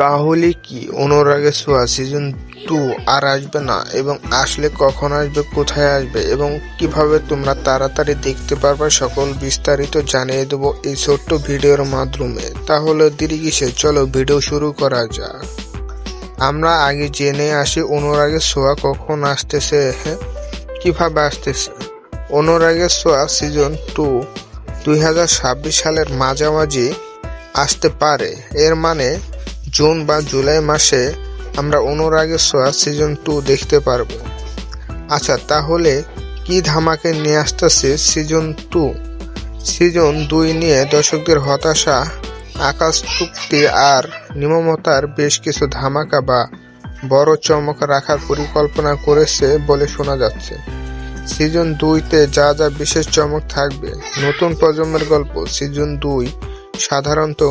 তাহলে কি অনুরাগের ছোঁয়া সিজন 2 আর আসবে না? এবং আসলে কখন আসবে, কোথায় আসবে এবং কিভাবে তোমরা তাড়াতাড়ি দেখতে পারবে, সকল বিস্তারিত জানিয়ে দেবো এই ছোট্ট ভিডিওর মাধ্যমে। তাহলে দেরি কিসে, চলো ভিডিও শুরু করা যাক। আমরা আগে জেনে আসি অনুরাগের ছোঁয়া কখন আসতেছে, কিভাবে আসতেছে। অনুরাগের ছোঁয়া সিজন 2 2026 সালের মাঝামাঝি আসতে পারে। এর মানে জুন বা জুলাই মাসে আমরা অনুরাগের ছোঁয়া সিজন 2 দেখতে পারবো। আচ্ছা, তাহলে কি ধামাকে নিয়ে আসতেছে সিজন 2? সিজন 2 নিয়ে দর্শকদের হতাশা, আকাশ চুক্তি আর নির্মাতার বেশ কিছু ধামাকা বা বড় চমক রাখার পরিকল্পনা করেছে বলে শোনা যাচ্ছে। সিজন 2-তে যা যা বিশেষ চমক থাকবে। নতুন প্রজন্মের গল্প। সিজন 2 সাধারণত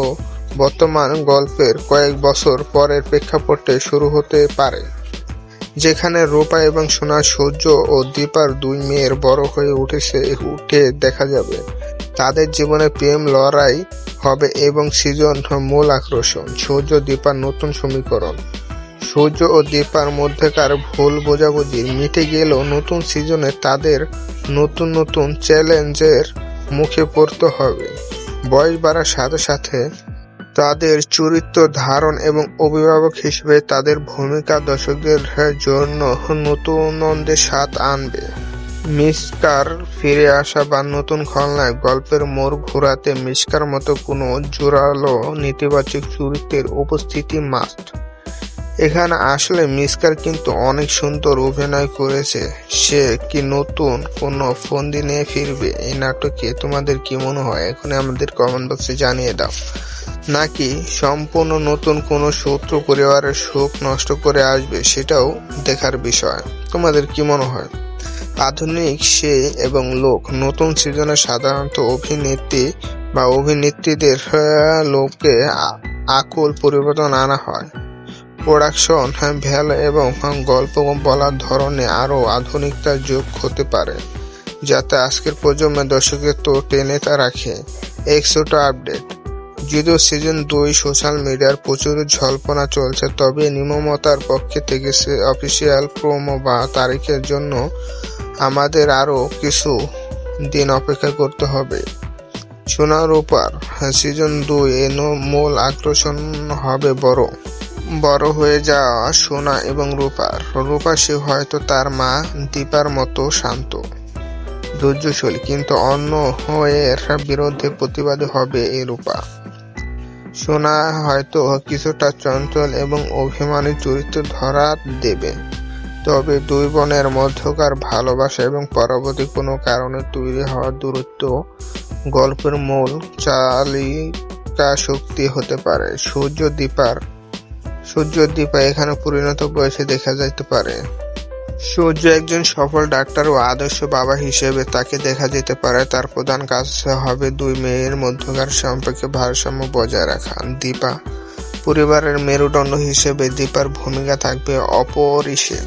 বর্তমান গল্পের কয়েক বছর পরের প্রেক্ষাপটে শুরু হতে পারে, যেখানে রূপা এবং সোনা, সূর্য ও দীপার দুই মেয়ের বড় হয়ে উঠে দেখা যাবে। তাদের জীবনে প্রেম লড়াই হবে এবং সিজন মূল আকর্ষণ সূর্য দীপার নতুন সমীকরণ। সূর্য ও দীপার মধ্যেকার ভুল বোঝাবুঝি মিটে গেলেও নতুন সিজনে তাদের নতুন নতুন চ্যালেঞ্জের মুখে পড়তে হবে। বয়স বাড়ার সাথে সাথে তাদের চরিত্র ধারণ এবং অভিভাবক হিসেবে তাদের ভূমিকা দর্শকদের জন্য নতুনদের স্বাদ আনবে। মিশকার ফিরে আসা বা নতুন খলনায়ক। গল্পের মোড় ঘোরাতে মিশকার মতো কোনো জোরালো নেতিবাচক চরিত্রের উপস্থিতি মাস্ট। এখানে আসলে মিশকার কিন্তু অনেক সুন্দর অভিনয় করেছে। সে কি নতুন কোনো ফন্দি নিয়ে ফিরবে এই নাটকে? তোমাদের কি মনে হয়? এখন আমাদের কমেন্ট বক্সে জানিয়ে দাও। নাকি সম্পূর্ণ নতুন কোনো শত্রু পরিবারের সুখ নষ্ট করে আসবে, সেটাও দেখার বিষয়। তোমাদের কি মনে হয়? আধুনিক সে এবং লোক। নতুন সিজনে সাধারণত অভিনেত্রী বা অভিনেত্রীদের লোকে আকূল পরিবর্তন আনা হয়। প্রোডাকশন ভ্যালু এবং গল্প বলার ধরনে আরও আধুনিকতা যোগ হতে পারে, যাতে আজকের প্রজন্মের দর্শকের তো টেনে রাখে। এক ছোট আপডেট। যদিও সিজন 2 সোশ্যাল মিডিয়ার প্রচুর জল্পনা চলছে, তবে নির্মাতার পক্ষ থেকে অফিসিয়াল প্রোমো বা তারিখের জন্য আমাদের আরও কিছু দিন অপেক্ষা করতে হবে। সোনা রূপার সিজন 2 মূল আকর্ষণ হবে বড় হয়ে যাওয়া সোনা এবং রূপার। রূপা সে হয়তো তার মা দীপার মতো শান্ত, ধৈর্যশীল, কিন্তু অন্য এর বিরুদ্ধে প্রতিবাদী হবে এই রূপা। সোনা হয়তো কিছুটা চঞ্চল এবং অভিমানী চরিত্র ধরা দেবে। তবে দুই বোনের মধ্যকার ভালোবাসা এবং পরবর্তী কোনো কারণে তৈরি হওয়া দূরত্ব গল্পের মূল চালিকা শক্তি হতে পারে। সূর্য দীপা এখানে পরিণত বয়সে দেখা যেতে পারে। সূর্য একজন সফল ডাক্তার ও আদর্শ বাবা হিসেবে তাকে দেখা যেতে পারে। তার প্রধান কাজ হবে দুই মেয়ের মধ্যকার সম্পর্কে ভারসাম্য বজায় রাখা। দীপা পরিবারের মেরুদণ্ড হিসেবে দীপার ভূমিকা থাকবে অপরিসীম।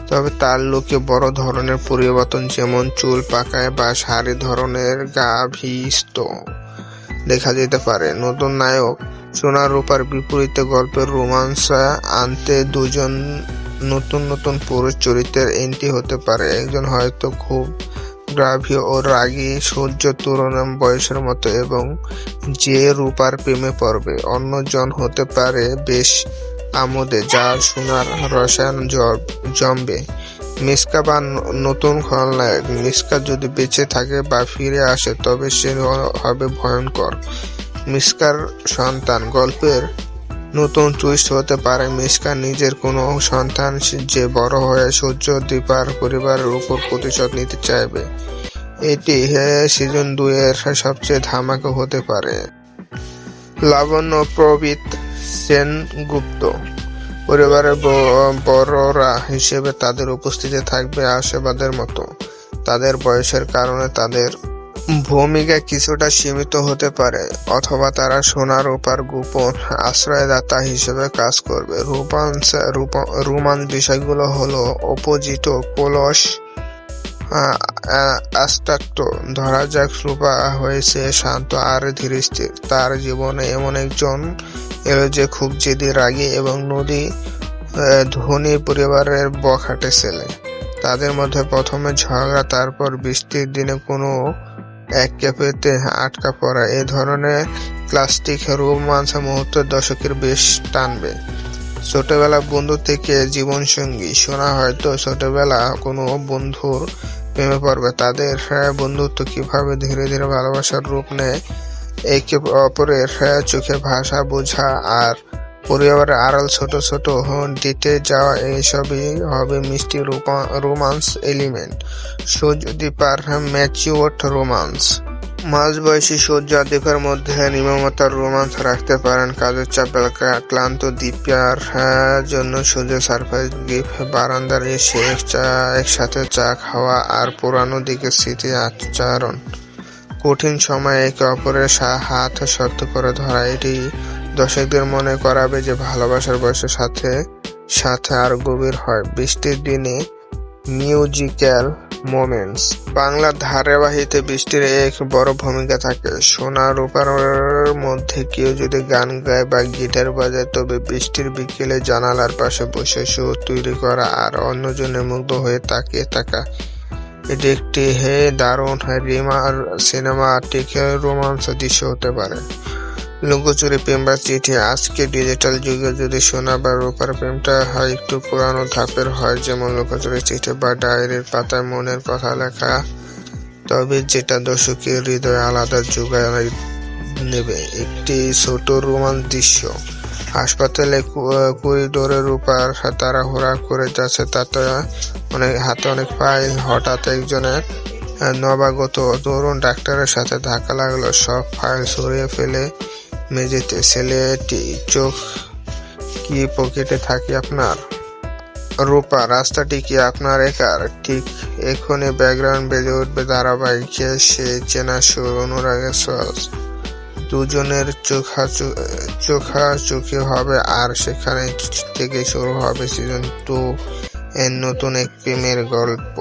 তবে তার লুকে বড় ধরনের পরিবর্তন, যেমন চুল পাকায় বা শাড়ি ধরনের গাভিষ্ট দেখা যেতে পারে। নতুন নায়ক। সোনা রূপার বিপরীতে গল্পের রোমান্স আনতে দুজন নতুন পুরুষ চরিত্রের এন্ট্রি হতে পারে। একজন হয়তো খুব গ্রাভীয় ও রাগী, সূর্য তরুণ বয়সের মতো এবং যে রূপার প্রেমে পড়বে। অন্যজন হতে পারে বেশ আমোদে, যার সোনার রসায়ন জমবে। মিশকা বা নতুন খলনায়ক। মিশকা যদি বেঁচে থাকে বা ফিরে আসে, তবে সে হবে ভয়ঙ্কর। মিশকার সন্তান। গল্পের নতুন টুইস্ট হতে পারে মিশকা নিজের কোনো সন্তান যে বড় হয়ে সূর্য দীপার পরিবারের উপর প্রতিশোধ নিতে চাইবে। এটি সিজন 2 এর সবচেয়ে ধামাকা হতে পারে। লাবণ্য প্রবীত সেনগুপ্ত। পরিবারের বড়রা হিসেবে তাদের উপস্থিতি থাকবে আশীর্বাদের মতো। তাদের বয়সের কারণে তাদের ভূমিকা কিছুটা সীমিত হতে পারে, অথবা তারা সোনা রূপার গোপন আশ্রয়দাতা হিসেবে কাজ করবে। রোমান্স বিষয়গুলো হলো অপোজিট ও আস্তাক্ত। ধরা যাক রূপা হয়েছে শান্ত আর ধীরস্থির। তার জীবনে এমন একজন এলো যে খুব জেদি, রাগী এবং ধনী পরিবারের বখাটে ছেলে। তাদের মধ্যে প্রথমে ঝগড়া, তারপর বৃষ্টির দিনে কোনো এক ক্যাফেতে আটকা পড়া। এ ধরনের ক্লাসিক রোমান্স মুহূর্ত দর্শকের বেশ টানবে। ছোটবেলা বন্ধু থেকে জীবনসঙ্গী। শোনা হয়তো ছোটবেলা কোনো বন্ধুর প্রেমে পড়বে। তাদের বন্ধুত্ব কিভাবে ধীরে ধীরে ভালোবাসার রূপ নেয়, একে অপরের চোখে ভাষা বোঝা আর পরিবারের আড়াল ছোট ছোট ডেটে যাওয়া, এইসবই হবে মিষ্টি রোমান্স এলিমেন্ট। সূর্য দীপার ম্যাচিওর রোমান্স। মাঝবয়সী সূর্য আর দীপার মধ্যে নির্মমতার রোমান্স রাখতে পারেন। কাজের চাপে ক্লান্ত দীপার জন্য সূর্য সারপ্রাইজ গিফট, বারান্দার এসে একসাথে চা খাওয়া আর পুরানো দিকের স্মৃতি আচরণ। কঠিন সময়ে একে অপরের হাত শক্ত করে ধরা, এটি দর্শকদের মনে করাবে যে ভালোবাসার বয়সের সাথে সাথে আর গভীর হয়। বৃষ্টির দিনে মিউজিক্যাল মোমেন্টস। বাংলা ধারাবাহিকে বৃষ্টির এক বড় ভূমিকা থাকে। সোনা রূপার মধ্যে কেউ যদি গান গায় বা গিটার বাজায়, তবে বৃষ্টির বিকেলে জানালার পাশে বসে সুর তৈরি করা আর অন্যজনের মুগ্ধ হয়ে তাকিয়ে থাকা, এটি একটি দারুণ সিনেমাটিক রোমান্স দৃশ্য হতে পারে। লুকোচুরি প্রেম বা চিঠি। আজকে ডিজিটাল যুগে যদি সোনা বা রূপার প্রেমটা হয় একটু পুরানো ধাপের হয়, যেমন লুকোচুরি চিঠি বা ডায়েরির পাতায় মনের কথা লেখা, তবে যেটা দর্শকের হৃদয়ে আলাদা যোগায় নেবে। একটি ছোট রোমান্স দৃশ্য। হাসপাতালে করিডোরে রূপার তাড়াহুড়া করে যাচ্ছে, তাতে হাতে অনেক ফাইল। হঠাৎ একজনের নবাগত তরুণ ডাক্তারের সাথে ধাক্কা লাগলো, সব ফাইল সরিয়ে ফেলে মেঝেতে। ছেলেটি চোখ কি পকেটে থাকে আপনার? রূপা, রাস্তাটি কি আপনার একার? ঠিক এখনই ব্যাকগ্রাউন্ড বেজে উঠবে ধারাবাহিকে সে চেনা সুর, অনুরাগের শ্বাস। দুজনের চোখাচোখি হবে আর সেখানে থেকে শুরু হবে সিজন 2 এর নতুন এক প্রেমের গল্প।